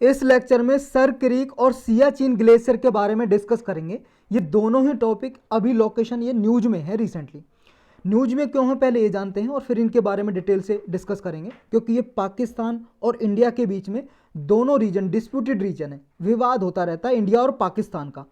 इस लेक्चर में sir creek और सियाचिन ग्लेशियर के बारे में डिस्कस करेंगे। ये दोनों ही टॉपिक अभी लोकेशन ये न्यूज में है रिसेंटली। न्यूज में क्यों है पहले ये जानते हैं और फिर इनके बारे में डिटेल से डिस्कस करेंगे, क्योंकि ये पाकिस्तान और इंडिया के बीच में दोनों रीजन डिस्प्यूटेड रीजन है, विवाद होता रहता है इंडिया और पाकिस्तान का।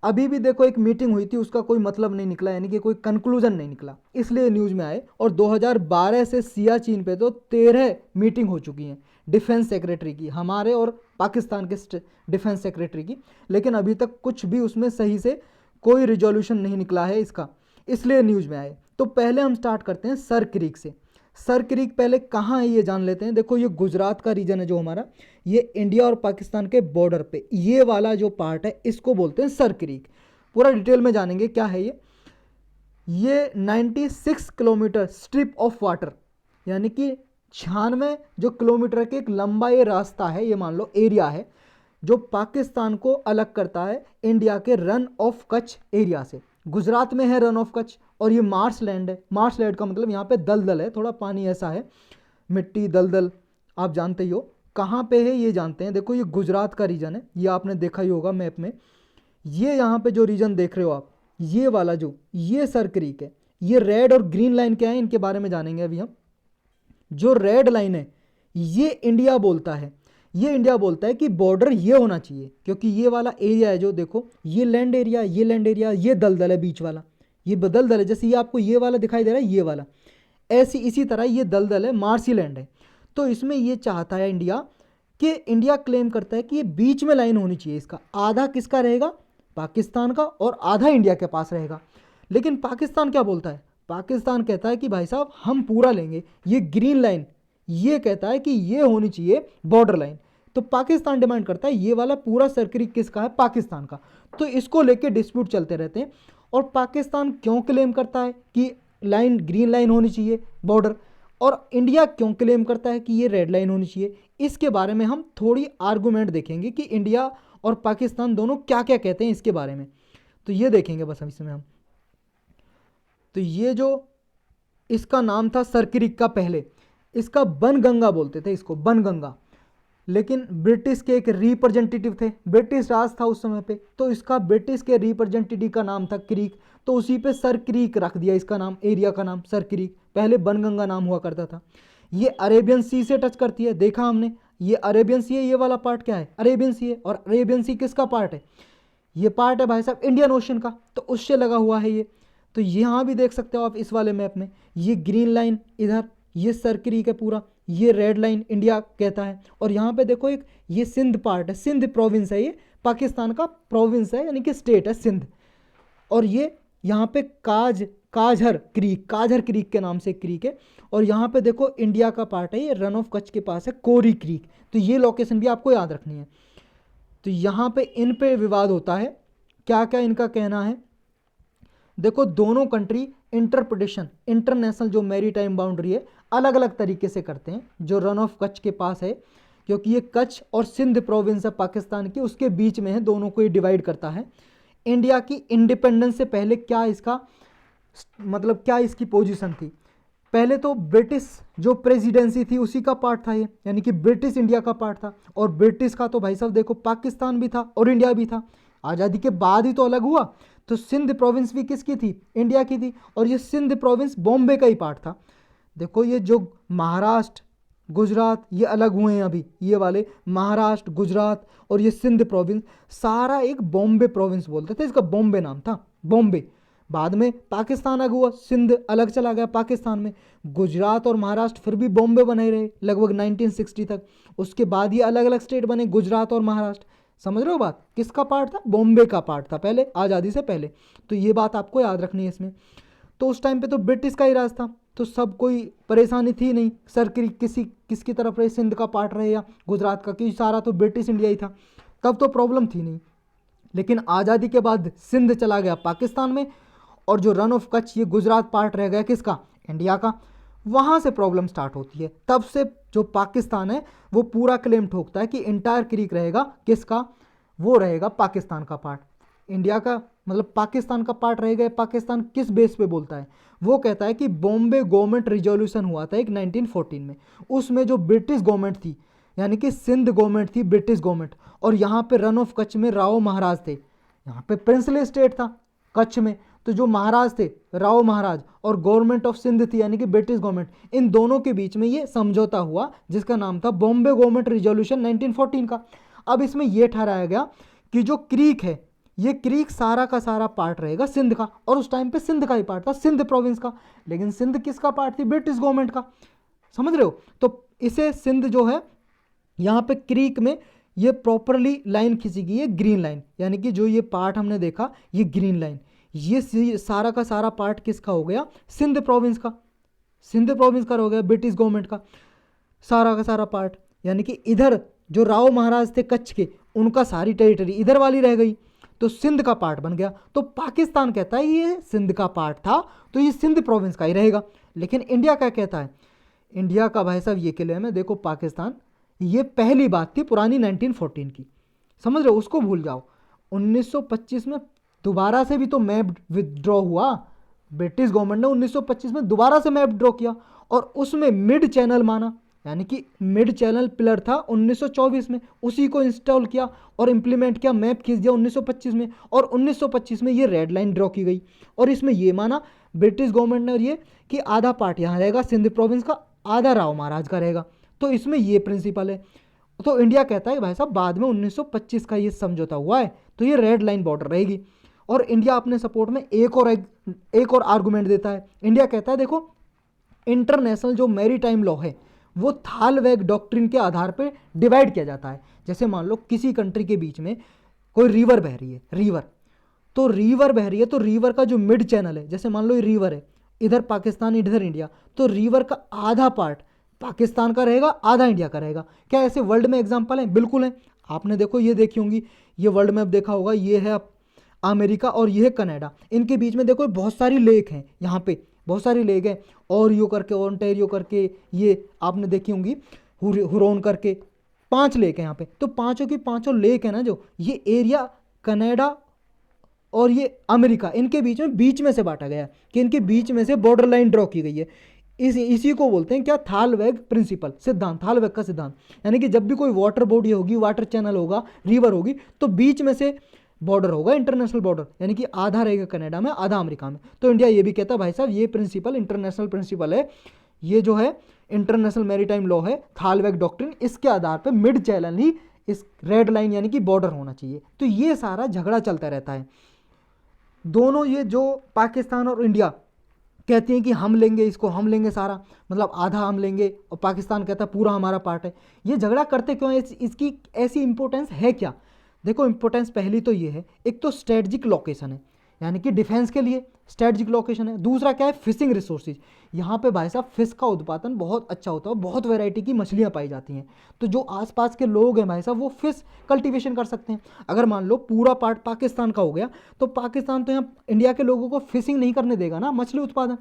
अभी भी देखो एक मीटिंग हुई थी, उसका कोई मतलब नहीं निकला, यानी कि कोई कंक्लूजन नहीं निकला, इसलिए न्यूज़ में आए। और 2012 से सियाचिन पे तो 13 मीटिंग हो चुकी हैं डिफेंस सेक्रेटरी की, हमारे और पाकिस्तान के डिफेंस सेक्रेटरी की, लेकिन अभी तक कुछ भी उसमें सही से कोई रिजोल्यूशन नहीं निकला है इसका, इसलिए न्यूज़ में आए। तो पहले हम स्टार्ट करते हैं सर क्रीक से। सर क्रीक पहले कहाँ है ये जान लेते हैं। देखो ये गुजरात का रीजन है जो हमारा, ये इंडिया और पाकिस्तान के बॉर्डर पे ये वाला जो पार्ट है इसको बोलते हैं सर क्रीक। पूरा डिटेल में जानेंगे क्या है ये 96 किलोमीटर स्ट्रिप ऑफ वाटर, यानी कि 96 जो किलोमीटर के एक लंबा ये रास्ता है, ये मान लो एरिया है जो पाकिस्तान को अलग करता है इंडिया के रन ऑफ कच्छ एरिया से। गुजरात में है रन ऑफ कच्छ और ये मार्श लैंड है। मार्श लैंड का मतलब यहाँ पे दलदल है, थोड़ा पानी ऐसा है, मिट्टी दलदल, आप जानते ही हो। कहाँ पे है ये जानते हैं। देखो ये गुजरात का रीजन है, ये आपने देखा ही होगा मैप में। ये यहाँ पे जो रीजन देख रहे हो आप, ये वाला जो ये सर क्रीक है, ये रेड और ग्रीन लाइन क्या है इनके बारे में जानेंगे अभी हम। जो रेड लाइन है ये इंडिया बोलता है, ये इंडिया बोलता है कि बॉर्डर ये होना चाहिए, क्योंकि ये वाला एरिया है जो देखो, ये लैंड एरिया, ये लैंड एरिया, ये दलदल है बीच वाला, ये दलदल है। जैसे ये आपको ये वाला दिखाई दे रहा है, ये वाला ऐसी इसी तरह ये दलदल है, मार्सी लैंड है। तो इसमें ये चाहता है इंडिया कि इंडिया क्लेम करता है कि ये बीच में लाइन होनी चाहिए, इसका आधा किसका रहेगा, पाकिस्तान का, और आधा इंडिया के पास रहेगा। लेकिन पाकिस्तान क्या बोलता है, पाकिस्तान कहता है कि भाई साहब हम पूरा लेंगे, ये ग्रीन लाइन ये कहता है कि ये होनी चाहिए बॉर्डर लाइन। तो पाकिस्तान डिमांड करता है ये वाला पूरा सर क्रीक किसका है, पाकिस्तान का। तो इसको लेके डिस्प्यूट चलते रहते हैं। और पाकिस्तान क्यों क्लेम करता है कि लाइन ग्रीन लाइन होनी चाहिए बॉर्डर, और इंडिया क्यों क्लेम करता है कि ये रेड लाइन होनी चाहिए, इसके बारे में हम थोड़ी आर्गूमेंट देखेंगे कि इंडिया और पाकिस्तान दोनों क्या क्या कहते हैं इसके बारे में। तो ये देखेंगे बस इसमें हम। तो ये जो इसका नाम था सर क्रीक का, पहले इसका बनगंगा बोलते थे, इसको बनगंगा। लेकिन ब्रिटिश के एक रिप्रेजेंटेटिव थे, ब्रिटिश राज था उस समय पे, तो इसका ब्रिटिश के रिप्रेजेंटेटिव का नाम था क्रीक, तो उसी पे सर क्रीक रख दिया इसका नाम, एरिया का नाम सर क्रीक। पहले बनगंगा नाम हुआ करता था। ये अरेबियन सी से टच करती है, देखा हमने, ये अरेबियन सी है, ये वाला पार्ट क्या है, अरेबियन सी है। और अरेबियन सी किसका पार्ट है, ये पार्ट है भाई साहब इंडियन ओशन का, तो उससे लगा हुआ है ये। तो यहाँ भी देख सकते हो आप इस वाले मैप में, ये ग्रीन लाइन इधर, ये सर क्रीक है पूरा, ये रेड लाइन इंडिया कहता है। और यहाँ पे देखो एक ये सिंध पार्ट है, सिंध प्रोविंस है, ये पाकिस्तान का प्रोविंस है, यानी कि स्टेट है सिंध। और ये यहाँ पे काझर क्रीक के नाम से क्रीक है। और यहाँ पे देखो इंडिया का पार्ट है, ये रन ऑफ कच्छ के पास है कोरी क्रीक। तो ये लोकेशन भी आपको याद रखनी है। तो यहाँ पे इन पे विवाद होता है, क्या क्या इनका कहना है। देखो दोनों कंट्री इंटरप्रिटेशन इंटरनेशनल जो मैरीटाइम बाउंड्री है अलग अलग तरीके से करते हैं। जो रन ऑफ कच्छ के पास है, क्योंकि ये कच्छ और सिंध प्रोविंस है पाकिस्तान की, उसके बीच में है, दोनों को ये डिवाइड करता है। इंडिया की इंडिपेंडेंस से पहले क्या इसका मतलब क्या इसकी पोजीशन थी, पहले तो ब्रिटिश जो प्रेसिडेंसी थी उसी का पार्ट था ये, यानी कि ब्रिटिश इंडिया का पार्ट था। और ब्रिटिश का तो भाई साहब देखो पाकिस्तान भी था और इंडिया भी था, आज़ादी के बाद ही तो अलग हुआ। तो सिंध प्रोविंस भी किसकी थी, इंडिया की थी। और ये सिंध प्रोविंस बॉम्बे का ही पार्ट था। देखो ये जो महाराष्ट्र गुजरात ये अलग हुए हैं अभी, ये वाले महाराष्ट्र गुजरात और ये सिंध प्रोविंस सारा एक बॉम्बे प्रोविंस बोलते थे, इसका बॉम्बे नाम था, बॉम्बे। बाद में पाकिस्तान अलग हुआ, सिंध अलग चला गया पाकिस्तान में, गुजरात और महाराष्ट्र फिर भी बॉम्बे बने रहे लगभग 1960 तक। उसके बाद ये अलग अलग स्टेट बने गुजरात और महाराष्ट्र। समझ रहे हो बात, किसका पार्ट था, बॉम्बे का पार्ट था पहले, आज़ादी से पहले। तो ये बात आपको याद रखनी है इसमें। तो उस टाइम पे तो ब्रिटिश का ही राज था, तो सब कोई परेशानी थी नहीं सर किसकी तरफ रहे, सिंध का पार्ट रहे या गुजरात का, क्योंकि सारा तो ब्रिटिश इंडिया ही था, तब तो प्रॉब्लम थी नहीं। लेकिन आज़ादी के बाद सिंध चला गया पाकिस्तान में, और जो रन ऑफ कच्छ ये गुजरात पार्ट रह गया किसका, इंडिया का। वहाँ से प्रॉब्लम स्टार्ट होती है। तब से जो पाकिस्तान है वो पूरा क्लेम ठोकता है कि इंटायर क्रीक रहेगा किसका, वो रहेगा पाकिस्तान का पार्ट। इंडिया का मतलब पाकिस्तान का पार्ट रहेगा। पाकिस्तान किस बेस पे बोलता है, वो कहता है कि बॉम्बे गवर्नमेंट रिजोल्यूशन हुआ था एक 1914 में, उसमें जो ब्रिटिश गवर्नमेंट थी यानी कि सिंध गवर्नमेंट थी, ब्रिटिश गवर्नमेंट, और यहाँ पे रन ऑफ कच्छ में राव महाराज थे। यहाँ पे प्रिंसली स्टेट था कच्छ में, तो जो महाराज थे राव महाराज और गवर्नमेंट ऑफ सिंध थी यानी कि ब्रिटिश गवर्नमेंट, इन दोनों के बीच में ये समझौता हुआ जिसका नाम था बॉम्बे गवर्नमेंट रिजोल्यूशन 1914 का। अब इसमें यह ठहराया गया कि जो क्रीक है, ये क्रीक सारा का सारा पार्ट रहेगा सिंध का, और उस टाइम पे सिंध का ही पार्ट था, सिंध प्रोविंस का। लेकिन सिंध किसका पार्ट थी? ब्रिटिश गवर्नमेंट का। समझ रहे हो? तो इसे सिंध जो है यहाँ पे क्रीक में ये प्रॉपरली लाइन खींची गई है, ग्रीन लाइन, यानी कि जो ये पार्ट हमने देखा ये ग्रीन लाइन, ये सारा का सारा पार्ट किसका हो गया? सिंध प्रोविंस का। सिंध प्रोविंस का हो गया ब्रिटिश गवर्नमेंट का सारा का सारा पार्ट। यानी कि इधर जो राव महाराज थे कच्छ के, उनका सारी टेरिटरी इधर वाली रह गई, तो सिंध का पार्ट बन गया। तो पाकिस्तान कहता है ये सिंध का पार्ट था तो ये सिंध प्रोविंस का ही रहेगा। लेकिन इंडिया क्या कहता है? इंडिया का भाई साहब ये क्लेम है, देखो पाकिस्तान, ये पहली बात थी पुरानी 1914 की, समझ रहे हो? उसको भूल जाओ। 1925 में दोबारा से भी तो मैप विदड्रॉ हुआ, ब्रिटिश गवर्नमेंट ने 1925 में दोबारा से मैप ड्रॉ किया और उसमें मिड चैनल माना, यानी कि मिड चैनल पिलर था 1924 में, उसी को इंस्टॉल किया और इंप्लीमेंट किया, मैप खींच दिया 1925 में, और 1925 में ये रेड लाइन ड्रॉ की गई और इसमें ये माना ब्रिटिश गवर्नमेंट ने और ये कि आधा पार्ट यहाँ रहेगा सिंध प्रोविंस का, आधा राव महाराज का रहेगा। तो इसमें ये प्रिंसिपल है। तो इंडिया कहता है भाई साहब बाद में 1925 का ये समझौता हुआ है तो ये रेड लाइन बॉर्डर रहेगी। और इंडिया अपने सपोर्ट में एक और आर्गुमेंट देता है। इंडिया कहता है देखो इंटरनेशनल जो मैरीटाइम लॉ है वो थालवेग डॉक्ट्रिन के आधार पर डिवाइड किया जाता है। जैसे मान लो किसी कंट्री के बीच में कोई रिवर बह रही है, रिवर बह रही है, तो रिवर का जो मिड चैनल है, जैसे मान लो ये रिवर है, इधर पाकिस्तान इधर इंडिया, तो रिवर का आधा पार्ट पाकिस्तान का रहेगा, आधा इंडिया का रहेगा। क्या ऐसे वर्ल्ड में एग्जांपल है? बिल्कुल है। आपने देखो ये देखी होंगी, ये वर्ल्ड मैप देखा होगा, ये है अमेरिका और ये है कनाडा, इनके बीच में देखो बहुत सारी लेक हैं, यहाँ पे बहुत सारी लेक हैं, ओरियो करके, ओंटारियो करके, ये आपने देखी होंगी, हुरोन करके, 5 लेक हैं यहाँ पे। तो पांचों की पांचों लेक है ना, जो ये एरिया कनाडा और ये अमेरिका, इनके बीच में से बांटा गया है कि इनके बीच में से बॉर्डर लाइन ड्रॉ की गई है। इसी को बोलते हैं क्या? थालवेग प्रिंसिपल, सिद्धांत, थालवेग का सिद्धांत। यानी कि जब भी कोई वाटर बॉडी होगी, वाटर चैनल होगा, रिवर होगी, तो बीच में से बॉर्डर होगा, इंटरनेशनल बॉर्डर, यानी कि आधा रहेगा कनाडा में, आधा अमेरिका में। तो इंडिया ये भी कहता है भाई साहब ये प्रिंसिपल इंटरनेशनल प्रिंसिपल है, ये जो है इंटरनेशनल मैरीटाइम लॉ है, थालवेग डॉक्ट्रिन, इसके आधार पर मिड चैनल ही इस रेड लाइन यानी कि बॉर्डर होना चाहिए। तो ये सारा झगड़ा चलता रहता है। दोनों ये जो पाकिस्तान और इंडिया कहती हैं कि हम लेंगे इसको, हम लेंगे सारा, मतलब आधा हम लेंगे, और पाकिस्तान कहता है पूरा हमारा पार्ट है। ये झगड़ा करते क्यों है? इसकी ऐसी इंपॉर्टेंस है क्या? देखो इंपॉर्टेंस पहली तो ये है, एक तो स्ट्रेटजिक लोकेशन है, यानी कि डिफेंस के लिए स्ट्रेटजिक लोकेशन है। दूसरा क्या है? Fishing resources. यहाँ पे भाई साहब फिश का उत्पादन बहुत अच्छा होता है, बहुत वैरायटी की मछलियाँ पाई जाती हैं। तो जो आसपास के लोग हैं भाई साहब वो फिश कल्टीवेशन कर सकते हैं। अगर मान लो पूरा पार्ट पाकिस्तान का हो गया तो पाकिस्तान तो यहाँ इंडिया के लोगों को फिशिंग नहीं करने देगा ना, मछली उत्पादन।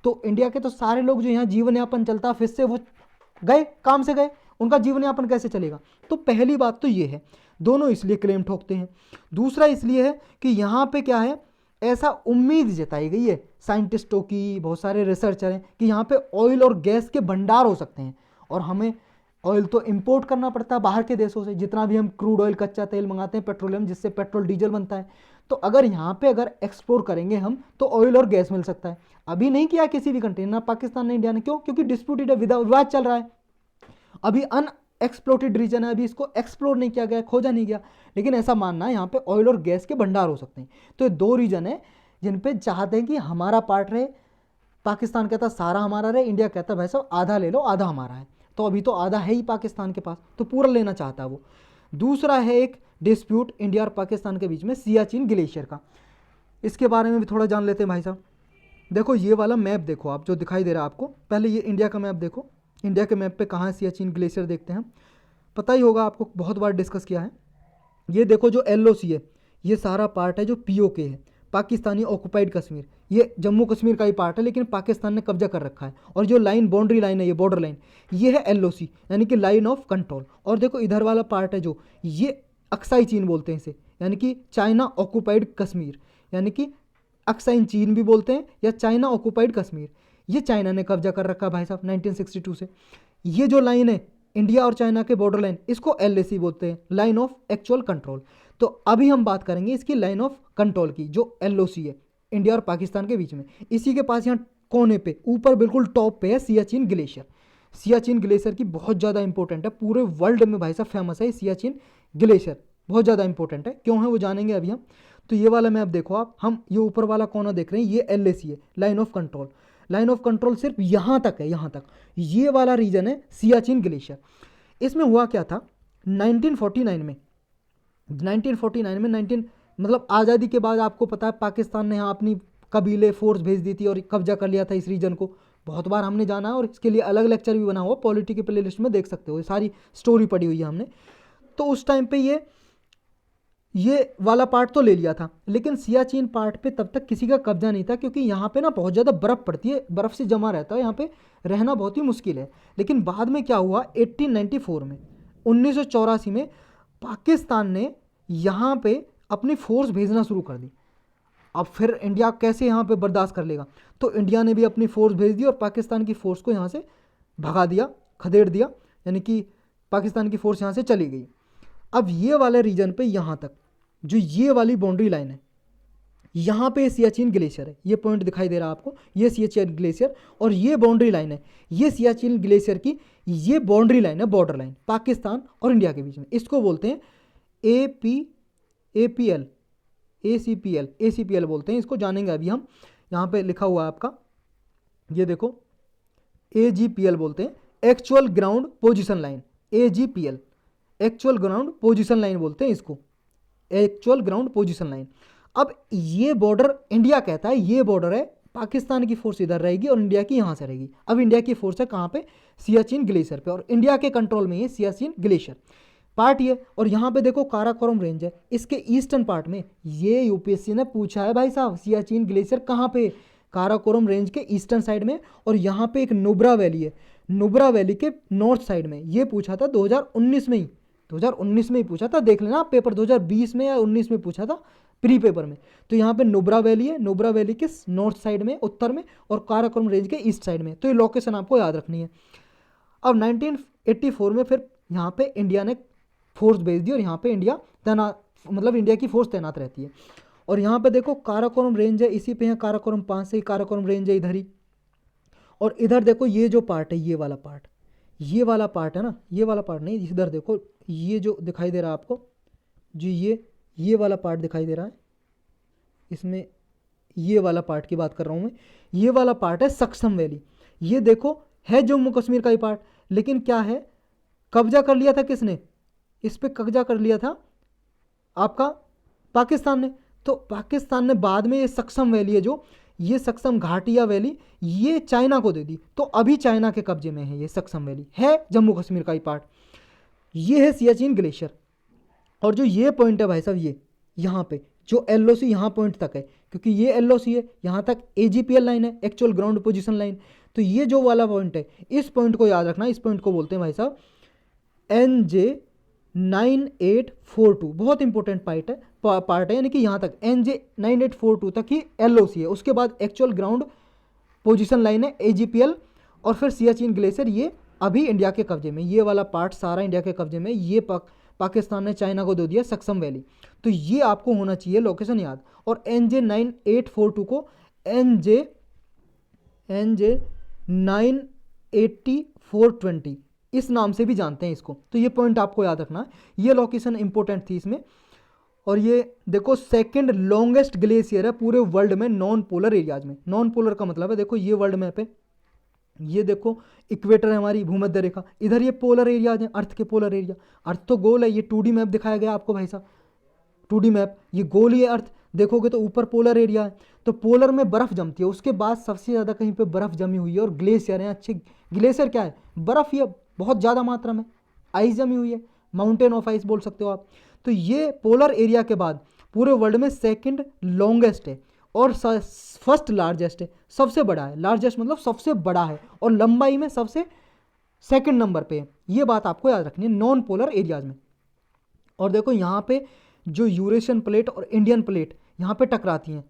तो इंडिया के तो सारे लोग जो यहाँ जीवन यापन चलता है फिश से, वो गए, काम से गए, उनका जीवन यापन कैसे चलेगा? तो पहली बात तो ये है, दोनों इसलिए क्लेम ठोकते हैं। दूसरा इसलिए है कि यहाँ पे क्या है, ऐसा उम्मीद जताई गई है साइंटिस्टों की, बहुत सारे रिसर्चर हैं कि यहाँ पे ऑयल और गैस के भंडार हो सकते हैं, और हमें ऑयल तो इंपोर्ट करना पड़ता है बाहर के देशों से, जितना भी हम क्रूड ऑयल, कच्चा तेल मंगाते हैं, पेट्रोलियम, जिससे पेट्रोल डीजल बनता है। तो अगर यहाँ पे अगर एक्सप्लोर करेंगे हम तो ऑयल और गैस मिल सकता है। अभी नहीं किया किसी भी कंट्री, ना पाकिस्तान ना इंडिया ने। क्यों? क्योंकि डिस्प्यूटेड है, विवाद चल रहा है, अभी एक्सप्लोटेड रीजन है, अभी इसको एक्सप्लोर नहीं किया गया, खोजा नहीं गया। लेकिन ऐसा मानना है यहाँ पे ऑयल और गैस के भंडार हो सकते हैं। तो ये 2 रीजन है जिन पे चाहते हैं कि हमारा पार्ट रहे। पाकिस्तान कहता सारा हमारा रहे, इंडिया कहता भाई साहब आधा ले लो, आधा हमारा है। तो अभी तो आधा है ही पाकिस्तान के पास, तो पूरा लेना चाहता है वो। दूसरा है एक डिस्प्यूट इंडिया और पाकिस्तान के बीच में सियाचिन ग्लेशियर का, इसके बारे में भी थोड़ा जान लेते हैं भाई साहब। देखो ये वाला मैप देखो आप, जो दिखाई दे रहा है आपको, पहले ये इंडिया का मैप देखो। इंडिया के मैप पे कहाँ है सियाचिन ग्लेशियर देखते हैं। पता ही होगा आपको, बहुत बार डिस्कस किया है। ये देखो जो LOC है, ये सारा पार्ट है जो POK है, पाकिस्तानी ऑक्युपाइड कश्मीर। ये जम्मू कश्मीर का ही पार्ट है लेकिन पाकिस्तान ने कब्जा कर रखा है। और जो लाइन, बाउंड्री लाइन है, ये बॉर्डर लाइन, ये है LOC यानी कि लाइन ऑफ कंट्रोल। और देखो इधर वाला पार्ट है जो, ये अक्साई चीन बोलते हैं इसे, यानी कि चाइना ऑक्युपाइड कश्मीर, यानी कि अक्साई चीन भी बोलते हैं या चाइना ऑक्युपाइड कश्मीर। ये चाइना ने कब्जा कर रखा है भाई साहब 1962 से। ये जो लाइन है इंडिया और चाइना के बॉर्डर लाइन, इसको LAC बोलते हैं, लाइन ऑफ एक्चुअल कंट्रोल। तो अभी हम बात करेंगे इसकी लाइन ऑफ कंट्रोल की, जो LOC है इंडिया और पाकिस्तान के बीच में। इसी के पास यहाँ कोने पे ऊपर बिल्कुल टॉप पे है सियाचिन ग्लेशियर। सियाचिन ग्लेशियर की बहुत ज़्यादा इंपॉर्टेंट है, पूरे वर्ल्ड में भाई साहब फेमस है सियाचिन ग्लेशियर, बहुत ज़्यादा इंपॉर्टेंट है। क्यों है वो जानेंगे अभी हम। तो ये वाला मैप देखो आप, हम ये ऊपर वाला कोना देख रहे हैं, ये LAC है, line of control. Line of control सिर्फ यहाँ तक है, यहाँ तक। ये वाला रीजन है सियाचिन ग्लेशियर। इसमें हुआ क्या था 1949 में, 1949 में 19 मतलब आज़ादी के बाद आपको पता है पाकिस्तान ने यहाँ अपनी कबीले फोर्स भेज दी थी और कब्जा कर लिया था इस रीजन को। बहुत बार हमने जाना है और इसके लिए अलग लेक्चर भी बना हुआ, पॉलिटी के प्लेलिस्ट में देख सकते हो, ये सारी स्टोरी पड़ी हुई है हमने। तो उस टाइम पे ये वाला पार्ट तो ले लिया था, लेकिन सियाचिन पार्ट पे तब तक किसी का कब्जा नहीं था, क्योंकि यहाँ पे ना बहुत ज़्यादा बर्फ़ पड़ती है, बर्फ़ से जमा रहता है, यहाँ पे रहना बहुत ही मुश्किल है। लेकिन बाद में क्या हुआ 1894 में, 1984 में पाकिस्तान ने यहाँ पे अपनी फोर्स भेजना शुरू कर दी। अब फिर इंडिया कैसे यहाँ पे बर्दाश्त कर लेगा, तो इंडिया ने भी अपनी फोर्स भेज दी और पाकिस्तान की फोर्स को यहाँ से भगा दिया, खदेड़ दिया, यानी कि पाकिस्तान की फोर्स यहाँ से चली गई। अब ये वाले रीजन पे यहाँ तक जो ये वाली बाउंड्री लाइन है, यहाँ पे सियाचिन ग्लेशियर है, ये पॉइंट दिखाई दे रहा है आपको, ये सियाचिन ग्लेशियर और ये बाउंड्री लाइन है, ये सियाचिन ग्लेशियर की ये बाउंड्री लाइन है, बॉर्डर लाइन पाकिस्तान और इंडिया के बीच में। इसको बोलते हैं ACPL बोलते हैं, इसको जानेंगे अभी हम। यहाँ पे लिखा हुआ है आपका, ये देखो AGPL बोलते हैं, actual ground position line. AGPL actual ground position line बोलते हैं इसको, एक्चुअल ग्राउंड पोजिशन लाइन। अब ये बॉर्डर इंडिया कहता है, ये बॉर्डर है, पाकिस्तान की फोर्स इधर रहेगी और इंडिया की यहाँ से रहेगी। अब इंडिया की फोर्स है कहाँ पे, सियाचिन ग्लेशियर पे, और इंडिया के कंट्रोल में ये सियाचिन ग्लेशियर पार्ट ये। और यहाँ पे देखो काराकोरम रेंज है, इसके ईस्टर्न पार्ट में, ये यूपीएससी ने पूछा है भाई साहब सियाचिन ग्लेशियर कहाँ पे, काराकोरम रेंज के ईस्टर्न साइड में। और यहाँ पे एक नुब्रा वैली है, नुब्रा वैली के नॉर्थ साइड में, ये पूछा था 2019 में ही, 2019 में ही पूछा था, देख लेना पेपर 2020 में या 19 में पूछा था प्री पेपर में। तो यहाँ पे नुब्रा वैली है, नुब्रा वैली के नॉर्थ साइड में, उत्तर में, और काराकोरम रेंज के ईस्ट साइड में। तो ये लोकेशन आपको याद रखनी है। अब 1984 में फिर यहाँ पे इंडिया ने फोर्स भेज दी और यहाँ पे इंडिया तैनात, मतलब इंडिया की फोर्स तैनात रहती है। और यहाँ पे देखो काराकोरम रेंज है, इसी पे है काराकोरम 5 से ही काराकोरम रेंज है इधर ही। और इधर देखो ये जो पार्ट है, ये वाला पार्ट, ये वाला पार्ट है ना, ये वाला पार्ट नहीं, इधर देखो ये जो दिखाई दे रहा है आपको, जो ये वाला पार्ट दिखाई दे रहा है, इसमें ये वाला पार्ट की बात कर रहा हूँ मैं। ये वाला पार्ट है सक्सम वैली, ये देखो है जम्मू कश्मीर का ही पार्ट, लेकिन क्या है कब्जा कर लिया था किसने, इस पे कब्जा कर लिया था आपका पाकिस्तान ने। तो पाकिस्तान ने बाद में ये सक्सम वैली है, जो ये सक्सम घाटिया वैली, ये चाइना को दे दी। तो अभी चाइना के कब्जे में है ये सक्सम वैली, है जम्मू कश्मीर का ही पार्ट। ये है सियाचिन ग्लेशियर। और जो ये पॉइंट है भाई साहब, ये यहाँ पे जो LOC यहाँ पॉइंट तक है, क्योंकि ये LOC है, यहाँ तक AGPL लाइन है, एक्चुअल ग्राउंड पोजीशन लाइन। तो ये जो वाला पॉइंट है, इस पॉइंट को याद रखना, इस पॉइंट को बोलते हैं भाई साहब NJ9842, बहुत इंपॉर्टेंट पार्ट है, यानी कि यहाँ तक NJ9842 तक ही LOC है। उसके बाद एक्चुअल ग्राउंड पोजीशन लाइन है AGPL, और फिर सियाचिन ग्लेशियर ये अभी इंडिया के कब्जे में, ये वाला पार्ट सारा इंडिया के कब्जे में। ये पाकिस्तान ने चाइना को दे दिया सक्सम वैली। तो ये आपको होना चाहिए लोकेशन याद। और NJ9842 को NJ98420 इस नाम से भी जानते हैं इसको। तो ये पॉइंट आपको याद रखना है, ये लोकेशन इंपॉर्टेंट थी इसमें। और ये देखो सेकंड लॉन्गेस्ट ग्लेशियर है पूरे वर्ल्ड में नॉन पोलर एरियाज में। नॉन पोलर का मतलब है, देखो ये वर्ल्ड मैप है, ये देखो इक्वेटर है हमारी भूमध्य रेखा, इधर ये पोलर एरियाज हैं, अर्थ के पोलर एरिया। अर्थ तो गोल है, ये 2D मैप दिखाया गया आपको भाई साहब, 2D मैप, ये गोल ही है अर्थ। देखोगे तो ऊपर पोलर एरिया है, तो पोलर में बर्फ़ जमती है, उसके बाद सबसे ज़्यादा कहीं पे बर्फ़ जमी हुई है और ग्लेशियर है अच्छे। ग्लेशियर क्या है, बर्फ़ ही है बहुत ज़्यादा मात्रा में, आइस जमी हुई है, माउंटेन ऑफ आइस बोल सकते हो आप। तो ये पोलर एरिया के बाद पूरे वर्ल्ड में सेकंड लॉन्गेस्ट है और फर्स्ट लार्जेस्ट है, सबसे बड़ा है। लार्जेस्ट मतलब सबसे बड़ा है, और लंबाई में सबसे सेकंड नंबर पे है। ये बात आपको याद रखनी है नॉन पोलर एरियाज में। और देखो यहाँ पे जो यूरेशियन प्लेट और इंडियन प्लेट यहाँ पे टकराती हैं,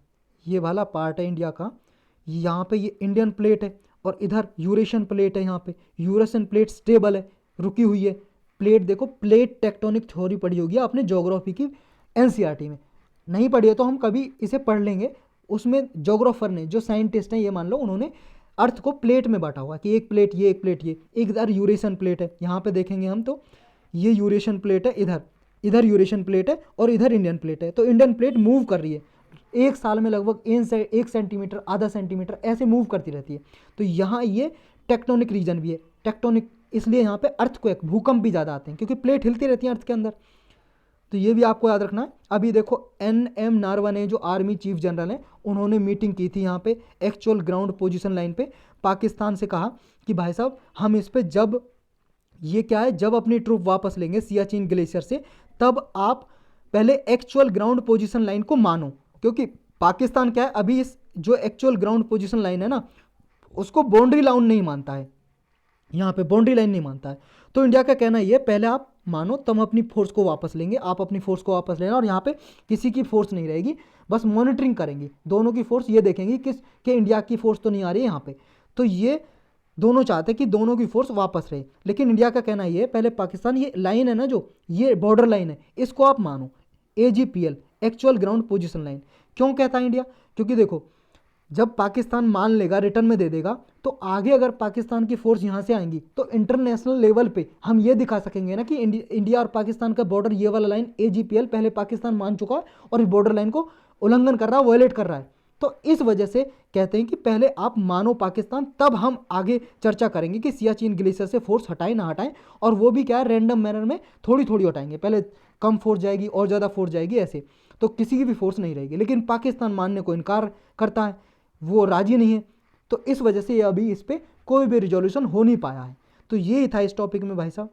ये वाला पार्ट है इंडिया का, यहाँ पे ये इंडियन प्लेट है और इधर यूरेशियन प्लेट है। यहाँ पे यूरेशियन प्लेट स्टेबल है, रुकी हुई है। प्लेट देखो, प्लेट टेक्टोनिक थ्योरी पढ़ी होगी आपने ज्योग्राफी की एनसीईआरटी में, नहीं पढ़ी है तो हम कभी इसे पढ़ लेंगे। उसमें ज्योग्राफर ने, जो साइंटिस्ट हैं ये मान लो, उन्होंने अर्थ को प्लेट में बांटा हुआ कि एक प्लेट ये, एक प्लेट ये, एक इधर यूरेशियन प्लेट है, यहाँ पे देखेंगे हम तो ये यूरेशियन प्लेट है, इधर यूरेशियन प्लेट है और इधर इंडियन प्लेट है। तो इंडियन प्लेट मूव कर रही है एक साल में लगभग 1 सेंटीमीटर, आधा सेंटीमीटर ऐसे मूव करती रहती है। तो यहाँ ये टेक्टोनिक रीजन भी है, टेक्टोनिक, इसलिए यहाँ पे अर्थक्वेक, भूकंप भी ज़्यादा आते हैं क्योंकि प्लेट हिलती रहती है अर्थ के अंदर। तो ये भी आपको याद रखना है। अभी देखो NM नारवने जो आर्मी चीफ जनरल हैं, उन्होंने मीटिंग की थी यहाँ पे एक्चुअल ग्राउंड पोजीशन लाइन पे, पाकिस्तान से कहा कि भाई साहब हम इस पे जब ये क्या है, जब अपनी ट्रूप वापस लेंगे सियाचिन ग्लेशियर से, तब आप पहले एक्चुअल ग्राउंड पोजीशन लाइन को मानो। क्योंकि पाकिस्तान क्या है अभी, इस जो एक्चुअल ग्राउंड पोजीशन लाइन है ना, उसको बाउंड्री लाइन नहीं मानता है, यहाँ पे बाउंड्री लाइन नहीं मानता है। तो इंडिया का कहना ये, पहले आप मानो तब अपनी फोर्स को वापस लेंगे, आप अपनी फोर्स को वापस लेना, और यहाँ पे किसी की फोर्स नहीं रहेगी, बस मॉनिटरिंग करेंगे दोनों की फोर्स, ये देखेंगे कि इंडिया की फोर्स तो नहीं आ रही है यहाँ पे। तो ये दोनों चाहते हैं कि दोनों की फोर्स वापस रहे, लेकिन इंडिया का कहना ये, पहले पाकिस्तान, ये लाइन है ना जो ये बॉर्डर लाइन है, इसको आप मानो AGPL, actual ground position line. क्यों कहता है इंडिया? क्योंकि देखो जब पाकिस्तान मान लेगा, रिटर्न में दे देगा, तो आगे अगर पाकिस्तान की फोर्स यहाँ से आएंगी तो इंटरनेशनल लेवल पे हम ये दिखा सकेंगे ना कि इंडिया और पाकिस्तान का बॉर्डर, ये वाला लाइन AGPL पहले पाकिस्तान मान चुका है और इस बॉर्डर लाइन को उल्लंघन कर रहा है, वायलेट कर रहा है। तो इस वजह से कहते हैं कि पहले आप मानो पाकिस्तान, तब हम आगे चर्चा करेंगे कि सियाचिन ग्लेशियर से फोर्स हटाएं ना हटाएं, और वो भी क्या है रैंडम मैनर में थोड़ी थोड़ी हटाएंगे, पहले कम फोर्स जाएगी और ज़्यादा फोर्स जाएगी ऐसे, तो किसी की भी फोर्स नहीं रहेगी। लेकिन पाकिस्तान मानने को इनकार करता है, वो राजी नहीं है, तो इस वजह से ये अभी इस पर कोई भी रिजोल्यूशन हो नहीं पाया है। तो ये ही था इस टॉपिक में भाई साहब।